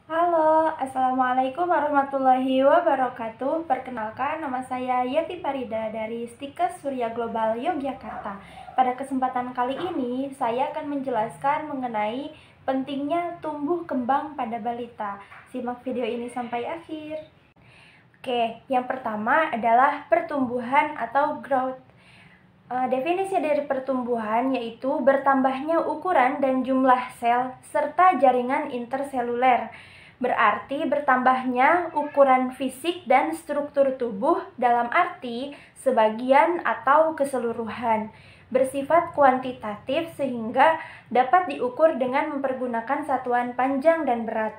Halo, Assalamualaikum warahmatullahi wabarakatuh. Perkenalkan, nama saya Yeti Farida dari Stikes Surya Global Yogyakarta. Pada kesempatan kali ini, saya akan menjelaskan mengenai pentingnya tumbuh kembang pada balita. Simak video ini sampai akhir. Oke, yang pertama adalah pertumbuhan atau growth. Definisi dari pertumbuhan yaitu bertambahnya ukuran dan jumlah sel serta jaringan interseluler. Berarti bertambahnya ukuran fisik dan struktur tubuh dalam arti sebagian atau keseluruhan. Bersifat kuantitatif sehingga dapat diukur dengan mempergunakan satuan panjang dan berat.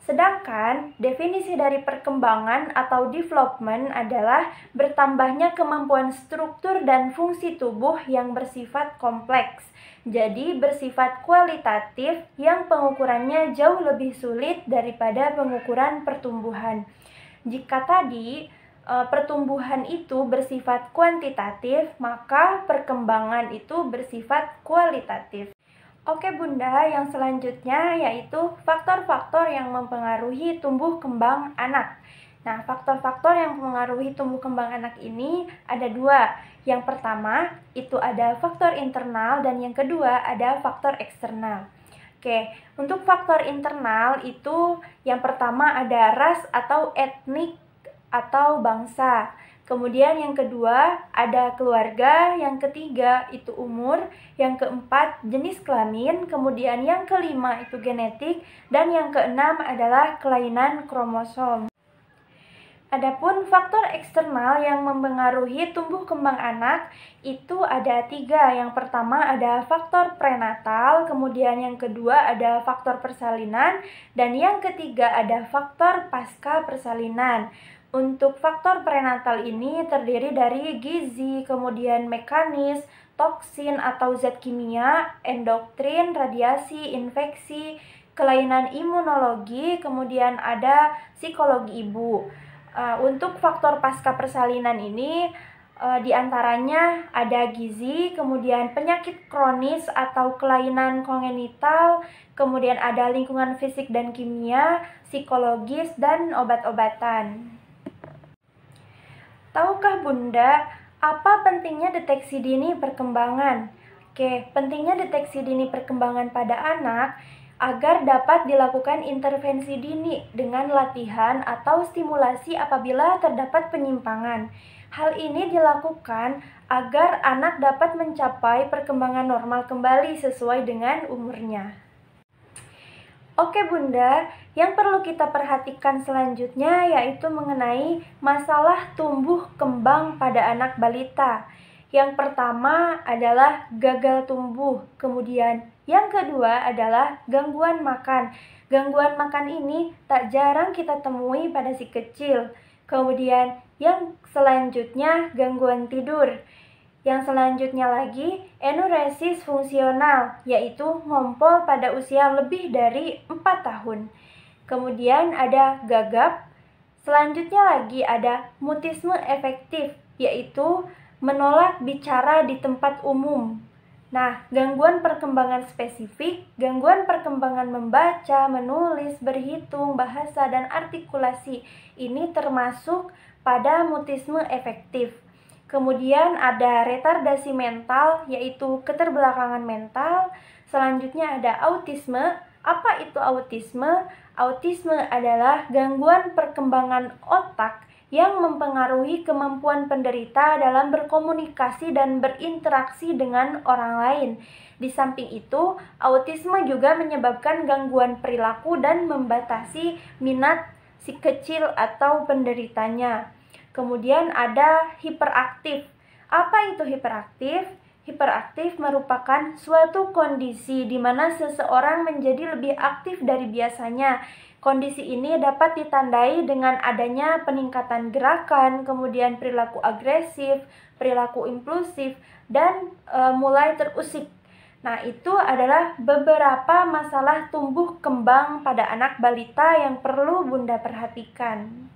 Sedangkan definisi dari perkembangan atau development adalah bertambahnya kemampuan struktur dan fungsi tubuh yang bersifat kompleks. Jadi bersifat kualitatif yang pengukurannya jauh lebih sulit daripada pengukuran pertumbuhan. Jika tadi pertumbuhan itu bersifat kuantitatif, maka perkembangan itu bersifat kualitatif. Oke Bunda, yang selanjutnya yaitu faktor-faktor yang mempengaruhi tumbuh kembang anak. Nah, faktor-faktor yang mempengaruhi tumbuh kembang anak ini ada dua. Yang pertama, itu ada faktor internal dan yang kedua ada faktor eksternal. Oke, untuk faktor internal itu yang pertama ada ras atau etnik atau bangsa. Kemudian yang kedua ada keluarga, yang ketiga itu umur, yang keempat jenis kelamin, kemudian yang kelima itu genetik, dan yang keenam adalah kelainan kromosom. Adapun faktor eksternal yang mempengaruhi tumbuh kembang anak itu ada tiga. Yang pertama ada faktor prenatal, kemudian yang kedua ada faktor persalinan, dan yang ketiga ada faktor pasca persalinan. Untuk faktor prenatal ini terdiri dari gizi, kemudian mekanis, toksin atau zat kimia, endokrin, radiasi, infeksi, kelainan imunologi, kemudian ada psikologi ibu. Untuk faktor pasca persalinan ini diantaranya ada gizi, kemudian penyakit kronis atau kelainan kongenital, kemudian ada lingkungan fisik dan kimia, psikologis, dan obat-obatan. Tahukah Bunda, apa pentingnya deteksi dini perkembangan? Oke, pentingnya deteksi dini perkembangan pada anak agar dapat dilakukan intervensi dini dengan latihan atau stimulasi apabila terdapat penyimpangan. Hal ini dilakukan agar anak dapat mencapai perkembangan normal kembali sesuai dengan umurnya. Oke Bunda, yang perlu kita perhatikan selanjutnya yaitu mengenai masalah tumbuh kembang pada anak balita. Yang pertama adalah gagal tumbuh, kemudian yang kedua adalah gangguan makan. Gangguan makan ini tak jarang kita temui pada si kecil. Kemudian yang selanjutnya gangguan tidur. Yang selanjutnya lagi, enuresis fungsional, yaitu ngompol pada usia lebih dari 4 tahun. Kemudian ada gagap. Selanjutnya lagi ada mutisme efektif, yaitu menolak bicara di tempat umum. Nah, gangguan perkembangan spesifik, gangguan perkembangan membaca, menulis, berhitung, bahasa, dan artikulasi ini termasuk pada mutisme efektif. Kemudian ada retardasi mental, yaitu keterbelakangan mental. Selanjutnya ada autisme. Apa itu autisme? Autisme adalah gangguan perkembangan otak yang mempengaruhi kemampuan penderita dalam berkomunikasi dan berinteraksi dengan orang lain. Di samping itu, autisme juga menyebabkan gangguan perilaku dan membatasi minat si kecil atau penderitanya. Kemudian ada hiperaktif. Apa itu hiperaktif? Hiperaktif merupakan suatu kondisi di mana seseorang menjadi lebih aktif dari biasanya. Kondisi ini dapat ditandai dengan adanya peningkatan gerakan, kemudian perilaku agresif, perilaku impulsif, dan mulai terusik. Nah, itu adalah beberapa masalah tumbuh kembang pada anak balita yang perlu Bunda perhatikan.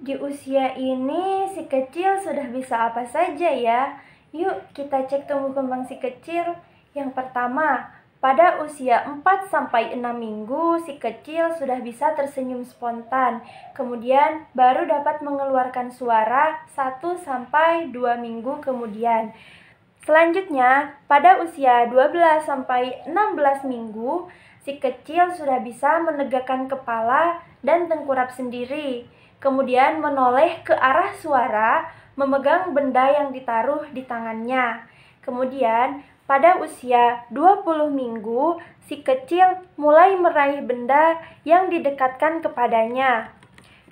Di usia ini si kecil sudah bisa apa saja ya? Yuk kita cek tumbuh kembang si kecil. Yang pertama, pada usia 4-6 minggu, si kecil sudah bisa tersenyum spontan. Kemudian baru dapat mengeluarkan suara 1-2 minggu kemudian. Selanjutnya, pada usia 12-16 minggu, si kecil sudah bisa menegakkan kepala dan tengkurap sendiri. Kemudian menoleh ke arah suara, memegang benda yang ditaruh di tangannya. Kemudian, pada usia 20 minggu, si kecil mulai meraih benda yang didekatkan kepadanya.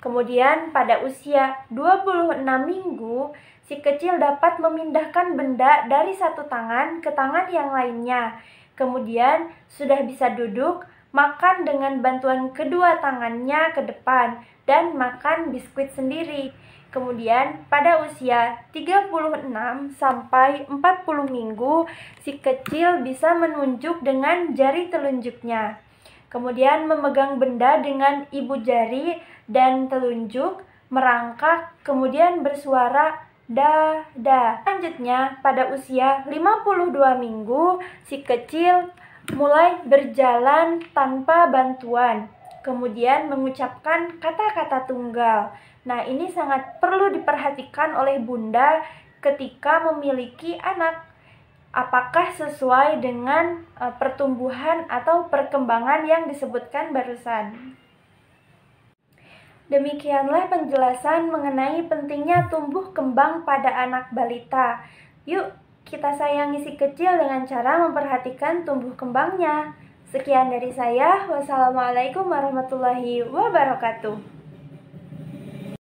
Kemudian pada usia 26 minggu, si kecil dapat memindahkan benda dari satu tangan ke tangan yang lainnya. Kemudian sudah bisa duduk, makan dengan bantuan kedua tangannya ke depan, dan makan biskuit sendiri. Kemudian pada usia 36-40 minggu, si kecil bisa menunjuk dengan jari telunjuknya. Kemudian memegang benda dengan ibu jari dan telunjuk, merangkak, kemudian bersuara da, da. Selanjutnya, pada usia 52 minggu, si kecil mulai berjalan tanpa bantuan. Kemudian mengucapkan kata-kata tunggal. Nah, ini sangat perlu diperhatikan oleh bunda ketika memiliki anak. Apakah sesuai dengan pertumbuhan atau perkembangan yang disebutkan barusan? Demikianlah penjelasan mengenai pentingnya tumbuh kembang pada anak balita. Yuk, kita sayangi si kecil dengan cara memperhatikan tumbuh kembangnya. Sekian dari saya. Wassalamualaikum warahmatullahi wabarakatuh.